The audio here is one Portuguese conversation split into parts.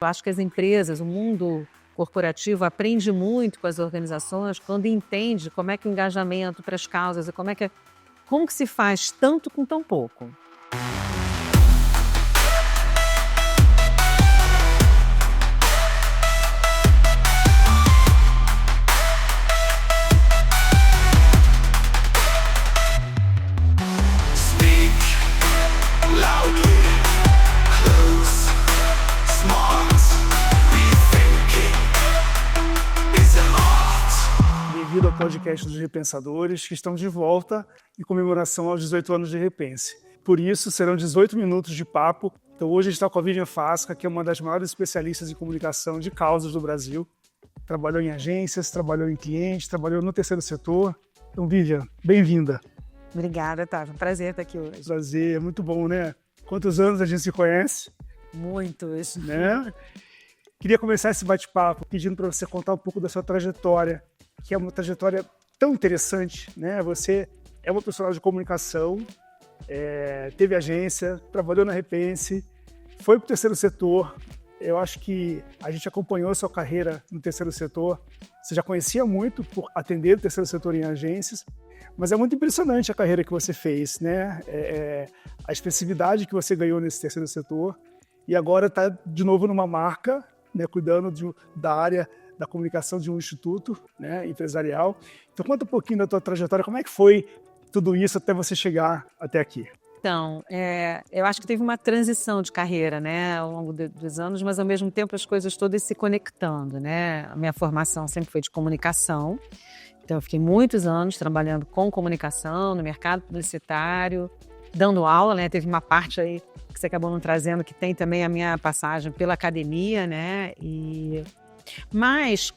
Eu acho que as empresas, o mundo corporativo aprende muito com as organizações quando entende como é que o engajamento para as causas e como que se faz tanto com tão pouco. Bem-vindo ao podcast dos Repensadores, que estão de volta em comemoração aos 18 anos de Repense. Por isso, serão 18 minutos de papo. Então, hoje a gente está com a Vivian Fasca, que é uma das maiores especialistas em comunicação de causas do Brasil. Trabalhou em agências, trabalhou em clientes, trabalhou no terceiro setor. Então, Vivian, bem-vinda. Obrigada, Otávio. Prazer estar aqui hoje. Prazer, é muito bom, né? Quantos anos a gente se conhece? Muitos. Né? Queria começar esse bate-papo pedindo para você contar um pouco da sua trajetória, que é uma trajetória tão interessante, né? Você é uma profissional de comunicação, teve agência, trabalhou na Repense, foi para o terceiro setor. Eu acho que a gente acompanhou a sua carreira no terceiro setor. Você já conhecia muito por atender o terceiro setor em agências, mas é muito impressionante a carreira que você fez, né? A expressividade que você ganhou nesse terceiro setor e agora está de novo numa marca, né, cuidando da área da comunicação de um instituto, né, empresarial. Então, conta um pouquinho da tua trajetória, como é que foi tudo isso até você chegar até aqui? Então, eu acho que teve uma transição de carreira, né, ao longo dos anos, mas ao mesmo tempo as coisas todas se conectando, né? A minha formação sempre foi de comunicação, então eu fiquei muitos anos trabalhando com comunicação no mercado publicitário, dando aula, né? Teve uma parte aí que você acabou não trazendo, que tem também a minha passagem pela academia, né? Mas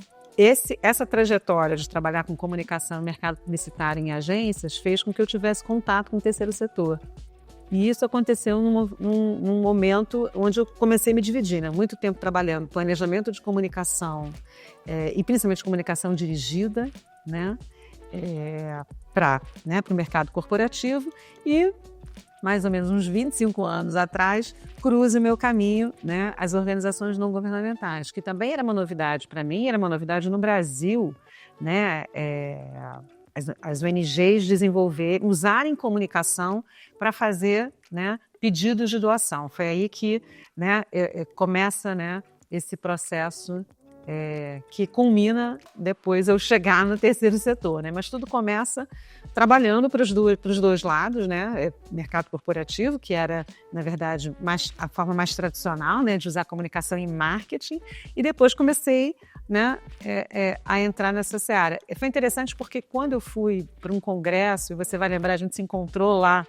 essa trajetória de trabalhar com comunicação no mercado publicitário em agências fez com que eu tivesse contato com o terceiro setor. E isso aconteceu num momento onde eu comecei a me dividir, né? Muito tempo trabalhando planejamento de comunicação e principalmente comunicação dirigida, né? Para o mercado corporativo e mais ou menos uns 25 anos atrás, cruza o meu caminho, né, as organizações não governamentais, que também era uma novidade para mim, era uma novidade no Brasil, né, as ONGs usarem comunicação para fazer, né, pedidos de doação. Foi aí que, né, começa, né, esse processo que culmina depois eu chegar no terceiro setor, né? Mas tudo começa trabalhando para os dois lados, né? Mercado corporativo, que era, na verdade, a forma mais tradicional, né, de usar comunicação em marketing, e depois comecei, né, a entrar nessa seara. Foi interessante porque quando eu fui para um congresso, e você vai lembrar, a gente se encontrou lá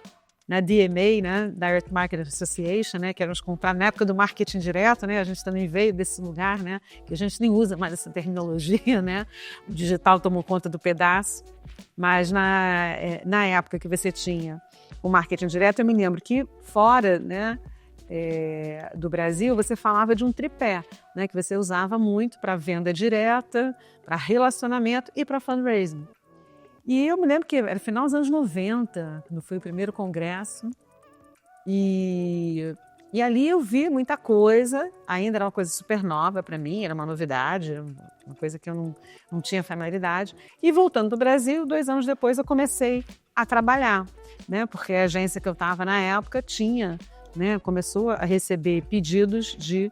na DMA, né, Direct Marketing Association, né, que era na época do marketing direto, né, a gente também veio desse lugar, né, que a gente nem usa mais essa terminologia, né, o digital tomou conta do pedaço, mas na época que você tinha o marketing direto, eu me lembro que fora, né, do Brasil, você falava de um tripé, né, que você usava muito para venda direta, para relacionamento e para fundraising. E eu me lembro que era final dos anos 90, quando foi o primeiro congresso, e ali eu vi muita coisa, ainda era uma coisa super nova para mim, era uma novidade, uma coisa que eu não tinha familiaridade. E voltando para o Brasil, 2 anos depois eu comecei a trabalhar, né? Porque a agência que eu estava na época começou a receber pedidos de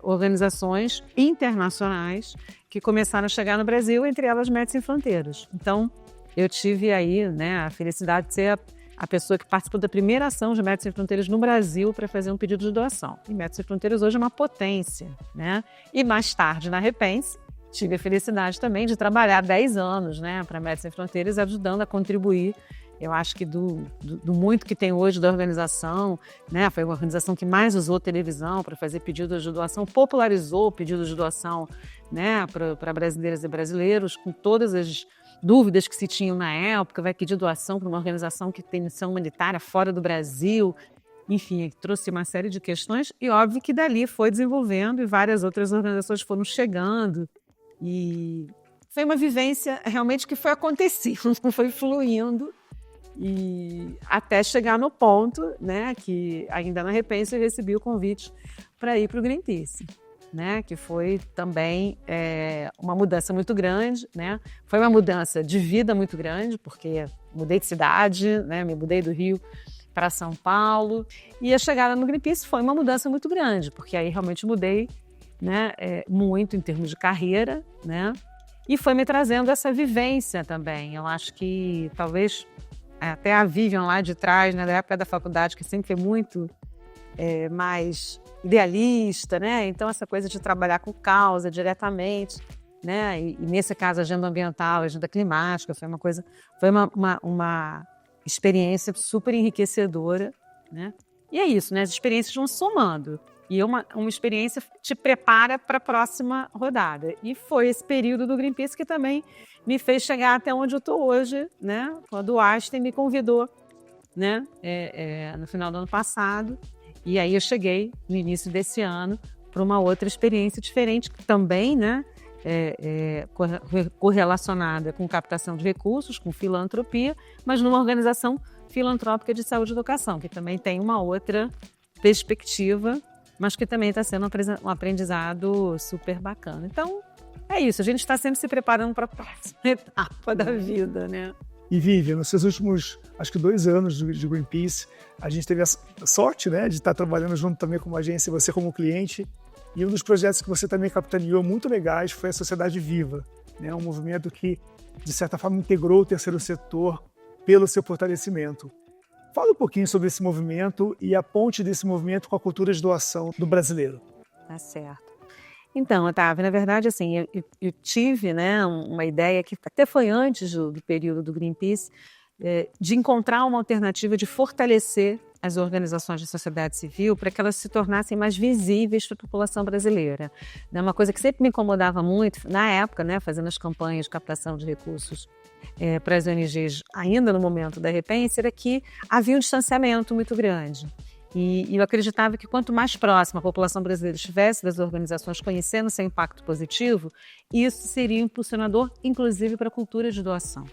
organizações internacionais que começaram a chegar no Brasil, entre elas Médicos Sem Fronteiras. Então, eu tive aí, né, a felicidade de ser a pessoa que participou da primeira ação de Médicos Sem Fronteiras no Brasil para fazer um pedido de doação. E Médicos Sem Fronteiras hoje é uma potência, né? E mais tarde, na Repense, tive a felicidade também de trabalhar 10 anos, né, para Médicos Sem Fronteiras, ajudando a contribuir. Eu acho que do muito que tem hoje da organização, né, foi a organização que mais usou televisão para fazer pedidos de doação, popularizou o pedido de doação, né, para brasileiras e brasileiros, com todas as dúvidas que se tinham na época, vai pedir doação para uma organização que tem missão humanitária fora do Brasil. Enfim, trouxe uma série de questões e óbvio que dali foi desenvolvendo e várias outras organizações foram chegando. E foi uma vivência realmente que foi acontecendo, foi fluindo. E até chegar no ponto, né, que ainda na Repense eu recebi o convite para ir para o Greenpeace, né, que foi também uma mudança muito grande, né, foi uma mudança de vida muito grande, porque mudei de cidade, né, me mudei do Rio para São Paulo, e a chegada no Greenpeace foi uma mudança muito grande, porque aí realmente mudei, né, muito em termos de carreira, né, e foi me trazendo essa vivência também. Eu acho que talvez até a Vivian lá de trás, né, da época da faculdade, que sempre foi muito mais idealista, né? Então essa coisa de trabalhar com causa diretamente, né? E nesse caso a agenda ambiental, a agenda climática, foi uma experiência super enriquecedora, né? E é isso, né? As experiências vão somando. E uma experiência te prepara para a próxima rodada. E foi esse período do Greenpeace que também me fez chegar até onde eu estou hoje, né? Quando o Einstein me convidou, né? No final do ano passado. E aí eu cheguei no início desse ano para uma outra experiência diferente, que também, né? Correlacionada com captação de recursos, com filantropia, mas numa organização filantrópica de saúde e educação, que também tem uma outra perspectiva, mas que também está sendo um aprendizado super bacana. Então, é isso, a gente está sempre se preparando para a próxima etapa da vida, né? E Vivian, nos seus últimos, acho que 2 anos de Greenpeace, a gente teve a sorte, né, de estar trabalhando junto também com uma agência, você como cliente, e um dos projetos que você também capitaneou muito legais foi a Sociedade Viva, né, um movimento que, de certa forma, integrou o terceiro setor pelo seu fortalecimento. Fala um pouquinho sobre esse movimento e a ponte desse movimento com a cultura de doação do brasileiro. Tá certo. Então, Otávio, na verdade, assim, eu tive, né, uma ideia que até foi antes do período do Greenpeace, de encontrar uma alternativa de fortalecer as organizações de sociedade civil para que elas se tornassem mais visíveis para a população brasileira. É uma coisa que sempre me incomodava muito, na época, né, fazendo as campanhas de captação de recursos para as ONGs, ainda no momento da Repense, era que havia um distanciamento muito grande. E eu acreditava que quanto mais próxima a população brasileira estivesse das organizações, conhecendo seu impacto positivo, isso seria impulsionador, inclusive, para a cultura de doação.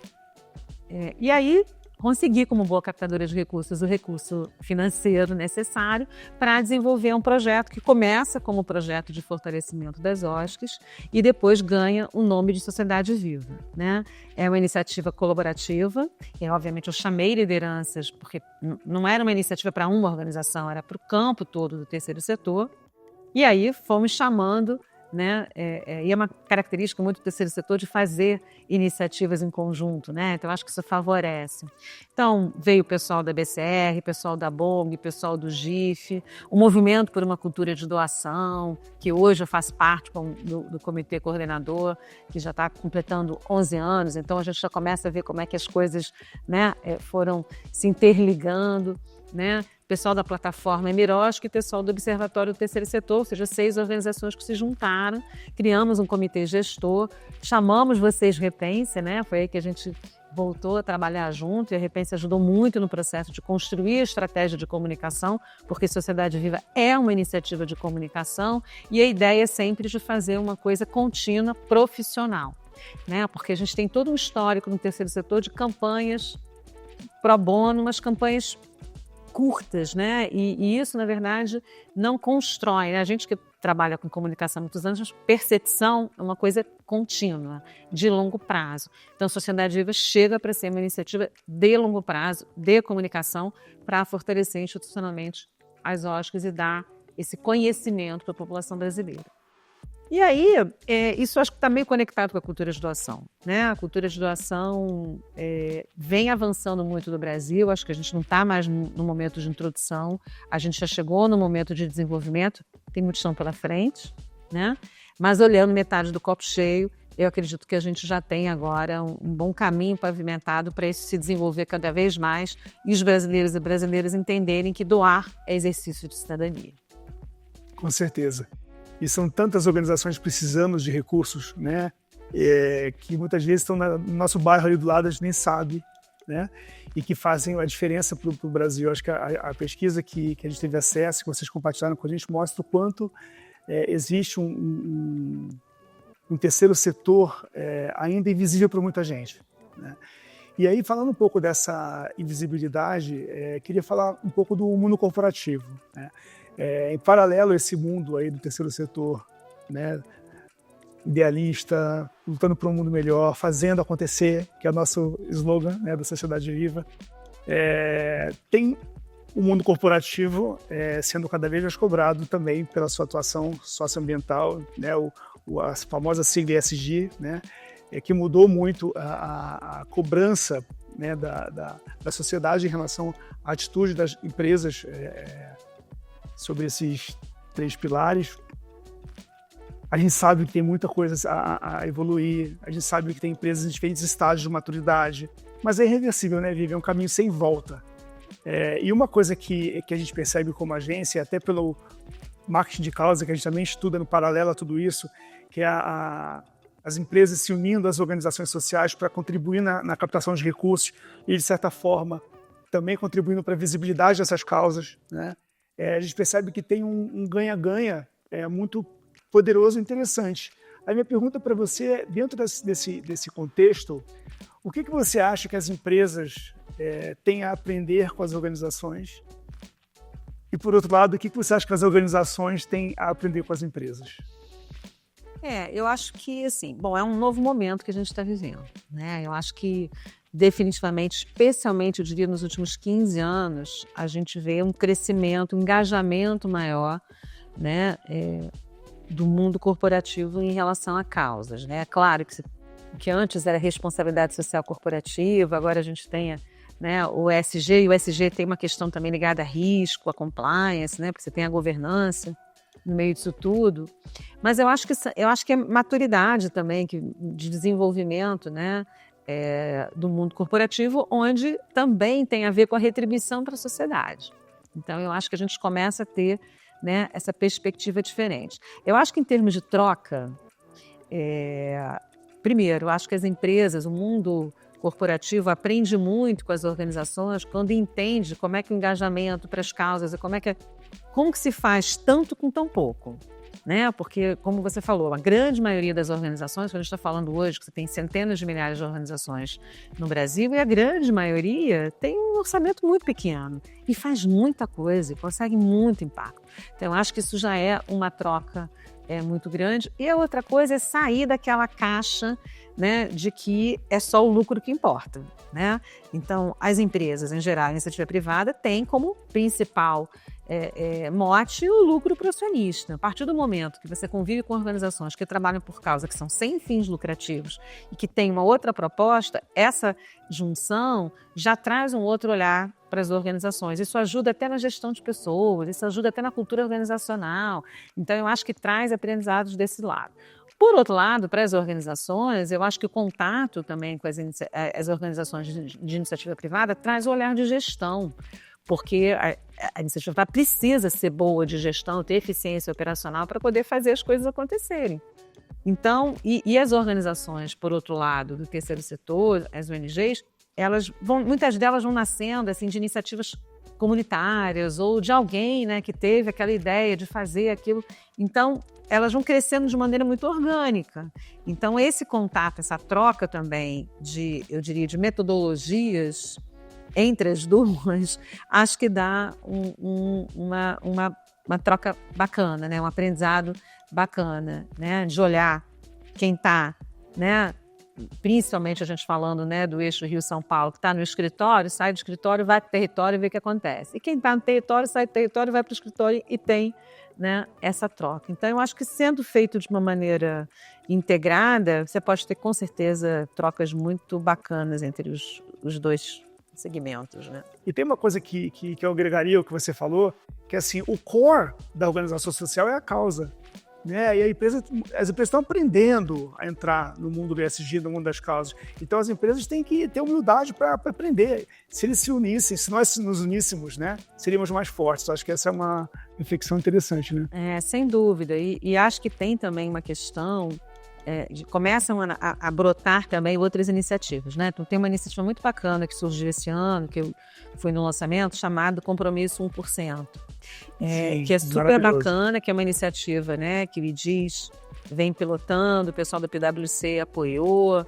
E aí, consegui, como boa captadora de recursos, o recurso financeiro necessário para desenvolver um projeto que começa como projeto de fortalecimento das OSCs e depois ganha o nome de Sociedade Viva, né? É uma iniciativa colaborativa e, obviamente, eu chamei lideranças, porque não era uma iniciativa para uma organização, era para o campo todo do terceiro setor. E aí fomos chamando, né? E é uma característica muito do terceiro setor de fazer iniciativas em conjunto, né? Então, acho que isso favorece. Então, veio o pessoal da BCR, pessoal da BONG, pessoal do GIF, o movimento por uma cultura de doação, que hoje eu faço parte do comitê coordenador, que já está completando 11 anos, então a gente já começa a ver como é que as coisas, né, foram se interligando, né? Pessoal da plataforma Emirosk e pessoal do Observatório do Terceiro Setor, ou seja, 6 organizações que se juntaram, criamos um comitê gestor, chamamos vocês Repense, né? Foi aí que a gente voltou a trabalhar junto e a Repense ajudou muito no processo de construir a estratégia de comunicação, porque Sociedade Viva é uma iniciativa de comunicação e a ideia é sempre de fazer uma coisa contínua, profissional, né? Porque a gente tem todo um histórico no terceiro setor de campanhas pro bono, umas campanhas curtas, né? E isso, na verdade, não constrói, né? A gente que trabalha com comunicação há muitos anos, percepção é uma coisa contínua, de longo prazo. Então, a Sociedade Viva chega para ser uma iniciativa de longo prazo, de comunicação, para fortalecer institucionalmente as OSCs e dar esse conhecimento para a população brasileira. E aí, isso acho que está meio conectado com a cultura de doação, né? A cultura de doação vem avançando muito no Brasil, acho que a gente não está mais no momento de introdução, a gente já chegou no momento de desenvolvimento, tem muito chão pela frente, né? Mas olhando metade do copo cheio, eu acredito que a gente já tem agora um bom caminho pavimentado para isso se desenvolver cada vez mais e os brasileiros e brasileiras entenderem que doar é exercício de cidadania. Com certeza. E são tantas organizações precisando de recursos, né? Que muitas vezes estão no nosso bairro ali do lado, a gente nem sabe, né? E que fazem a diferença para o Brasil. Acho que a pesquisa que a gente teve acesso, que vocês compartilharam com a gente, mostra o quanto existe um terceiro setor ainda invisível para muita gente, né? E aí, falando um pouco dessa invisibilidade, queria falar um pouco do mundo corporativo, né? Em paralelo a esse mundo aí do terceiro setor, né, idealista, lutando por um mundo melhor, fazendo acontecer, que é o nosso slogan, né, da Sociedade Viva, tem o mundo corporativo sendo cada vez mais cobrado também pela sua atuação socioambiental, né, a famosa sigla ESG, né, que mudou muito a cobrança, né, da sociedade em relação à atitude das empresas sobre esses 3 pilares. A gente sabe que tem muita coisa a evoluir, a gente sabe que tem empresas em diferentes estágios de maturidade, mas é irreversível, né, Vivi? É um caminho sem volta. E uma coisa que a gente percebe como agência, até pelo marketing de causa, que a gente também estuda no paralelo a tudo isso, que é as empresas se unindo às organizações sociais para contribuir na captação de recursos e, de certa forma, também contribuindo para a visibilidade dessas causas, né? A gente percebe que tem um ganha-ganha muito poderoso e interessante. A minha pergunta para você, dentro desse contexto, o que você acha que as empresas têm a aprender com as organizações? E, por outro lado, o que você acha que as organizações têm a aprender com as empresas? Eu acho que, assim, é um novo momento que a gente está vivendo, né? Eu acho que, definitivamente, especialmente, eu diria, nos últimos 15 anos, a gente vê um crescimento, um engajamento maior, né, do mundo corporativo em relação a causas, né? Claro que antes era responsabilidade social corporativa, agora a gente tem né, o ESG, e o ESG tem uma questão também ligada a risco, a compliance, né, porque você tem a governança no meio disso tudo. Mas eu acho que é maturidade também, de desenvolvimento, né, do mundo corporativo, onde também tem a ver com a retribuição para a sociedade. Então, eu acho que a gente começa a ter, né, essa perspectiva diferente. Eu acho que, em termos de troca, primeiro, eu acho que as empresas, o mundo corporativo aprende muito com as organizações quando entende como é que o engajamento para as causas, como que se faz tanto com tão pouco, né? Porque, como você falou, a grande maioria das organizações, quando a gente está falando hoje que você tem centenas de milhares de organizações no Brasil, e a grande maioria tem um orçamento muito pequeno e faz muita coisa e consegue muito impacto. Então, eu acho que isso já é uma troca muito grande. E a outra coisa é sair daquela caixa, né, de que é só o lucro que importa, né? Então, as empresas, em geral, a iniciativa privada tem como principal mote o lucro para o acionista. A partir do momento que você convive com organizações que trabalham por causa, que são sem fins lucrativos e que têm uma outra proposta, essa junção já traz um outro olhar para as organizações. Isso ajuda até na gestão de pessoas, isso ajuda até na cultura organizacional. Então, eu acho que traz aprendizados desse lado. Por outro lado, para as organizações, eu acho que o contato também com as organizações de iniciativa privada traz o olhar de gestão, porque a iniciativa privada precisa ser boa de gestão, ter eficiência operacional para poder fazer as coisas acontecerem. Então, e as organizações, por outro lado, do terceiro setor, as ONGs, muitas delas vão nascendo assim, de iniciativas comunitárias ou de alguém, né, que teve aquela ideia de fazer aquilo. Então, elas vão crescendo de maneira muito orgânica. Então, esse contato, essa troca também eu diria, de metodologias entre as duas, acho que dá uma troca bacana, né? Um aprendizado bacana, né? De olhar quem está, né? Principalmente a gente falando, né, do eixo Rio-São Paulo, que está no escritório, sai do escritório, vai para o território e vê o que acontece. E quem está no território, sai do território, vai para o escritório e tem, né, essa troca. Então, eu acho que sendo feito de uma maneira integrada, você pode ter, com certeza, trocas muito bacanas entre os dois segmentos, né? E tem uma coisa que eu agregaria ao que você falou, que assim, o core da organização social é a causa, né? E as empresas estão aprendendo a entrar no mundo do ESG, no mundo das causas. Então as empresas têm que ter humildade para aprender. Se eles se unissem, se nós nos uníssemos, né, seríamos mais fortes. Eu acho que essa é uma reflexão interessante, né? Sem dúvida. E acho que tem também uma questão começam a brotar também outras iniciativas, né? Então, tem uma iniciativa muito bacana que surgiu esse ano, que eu fui no lançamento, chamado Compromisso 1%. Sim, que é super bacana, que é uma iniciativa, né, que me vem pilotando, o pessoal da PwC apoiou,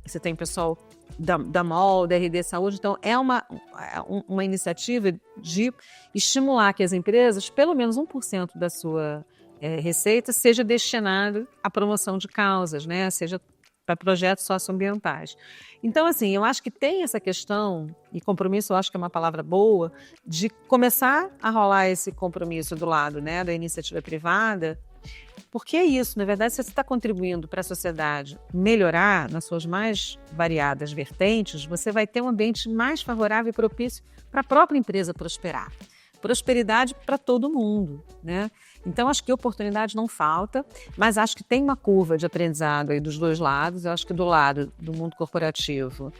você tem pessoal da MOL, da RD Saúde, então é uma iniciativa de estimular que as empresas, pelo menos 1% da sua receita, seja destinado à promoção de causas, né? Seja para projetos socioambientais. Então, assim, eu acho que tem essa questão, e compromisso eu acho que é uma palavra boa, de começar a rolar esse compromisso do lado, né, da iniciativa privada, porque é isso, na verdade, se você está contribuindo para a sociedade melhorar nas suas mais variadas vertentes, você vai ter um ambiente mais favorável e propício para a própria empresa prosperar. Prosperidade para todo mundo, né? Então, acho que oportunidade não falta, mas acho que tem uma curva de aprendizado aí dos dois lados. Eu acho que do lado do mundo corporativo,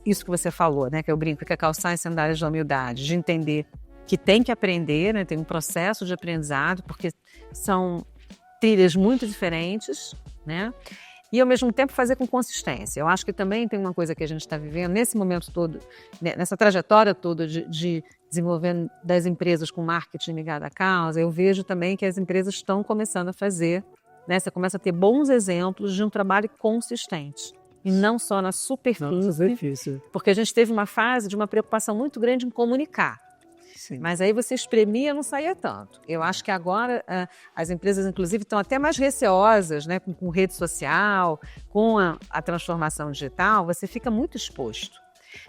isso que você falou, né? Que eu brinco, que é calçar em sandálias da humildade, de entender que tem que aprender, né? Tem um processo de aprendizado, porque são trilhas muito diferentes, né? E, ao mesmo tempo, fazer com consistência. Eu acho que também tem uma coisa que a gente está vivendo nesse momento todo, né, nessa trajetória toda de desenvolvendo das empresas com marketing ligado à causa, eu vejo também que as empresas estão começando a fazer, né? Você começa a ter bons exemplos de um trabalho consistente. E não só na superfície, porque a gente teve uma fase de uma preocupação muito grande em comunicar. Sim. Mas aí você espremia, não saía tanto. Eu acho que agora as empresas, inclusive, estão até mais receosas, né? Com rede social, com a transformação digital, você fica muito exposto,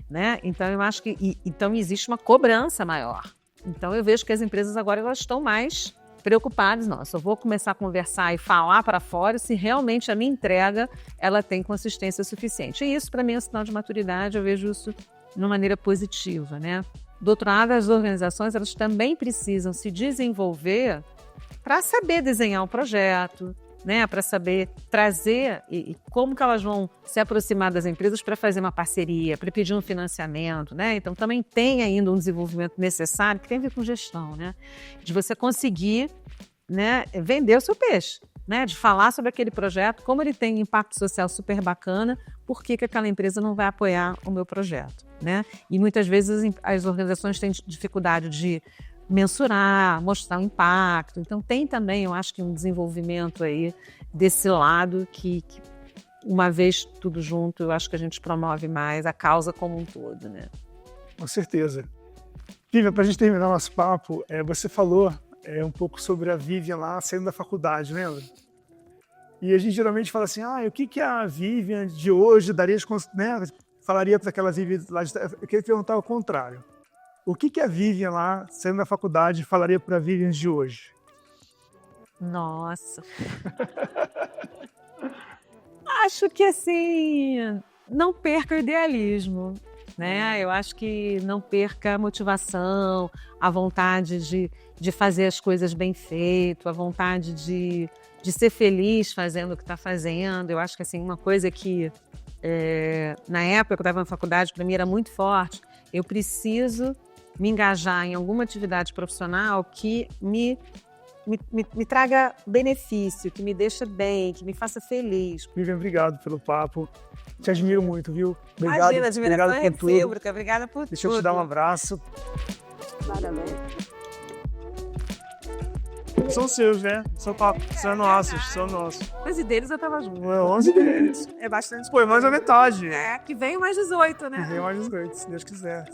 né? Então, eu acho que então existe uma cobrança maior. Então, eu vejo que as empresas agora elas estão mais preocupadas. Não, eu só vou começar a conversar e falar para fora se realmente a minha entrega ela tem consistência suficiente. E isso, para mim, é um sinal de maturidade. Eu vejo isso de uma maneira positiva, né? Do outro lado, as organizações elas também precisam se desenvolver para saber desenhar um projeto, né? Para saber trazer e como que elas vão se aproximar das empresas para fazer uma parceria, para pedir um financiamento, né? Então, também tem ainda um desenvolvimento necessário que tem a ver com gestão, né? De você conseguir, né, vender o seu peixe, né? De falar sobre aquele projeto, como ele tem um impacto social super bacana, por que aquela empresa não vai apoiar o meu projeto, né? E muitas vezes as organizações têm dificuldade de mensurar, mostrar o impacto. Então tem também, eu acho que um desenvolvimento aí desse lado que uma vez tudo junto, eu acho que a gente promove mais a causa como um todo, né? Com certeza. Vivian, para a gente terminar nosso papo, você falou um pouco sobre a Vivian lá saindo da faculdade, lembra? E a gente geralmente fala assim, o que a Vivian de hoje daria, né, falaria para aquela Vivian lá de... Eu queria perguntar ao contrário. O que a Vivian lá, saindo da faculdade, falaria para a Vivian de hoje? Nossa! Acho que, assim, não perca o idealismo, né? Eu acho que não perca a motivação, a vontade de fazer as coisas bem feito, a vontade de ser feliz fazendo o que está fazendo. Eu acho que, assim, uma coisa que, na época que eu estava na faculdade, para mim era muito forte, eu preciso me engajar em alguma atividade profissional que me traga benefício, que me deixe bem, que me faça feliz. Vivian, obrigado pelo papo. Te admiro muito, viu? Obrigado, imagina, admiração é recíproca. Obrigada por tudo. Deixa eu te dar um abraço. Parabéns. São seus, né? São nossos, são nossos. 11 deles eu tava junto. 11 deles. É bastante. Pô, é mais a metade. Que venham mais 18, né? Que venham mais 18, se Deus quiser.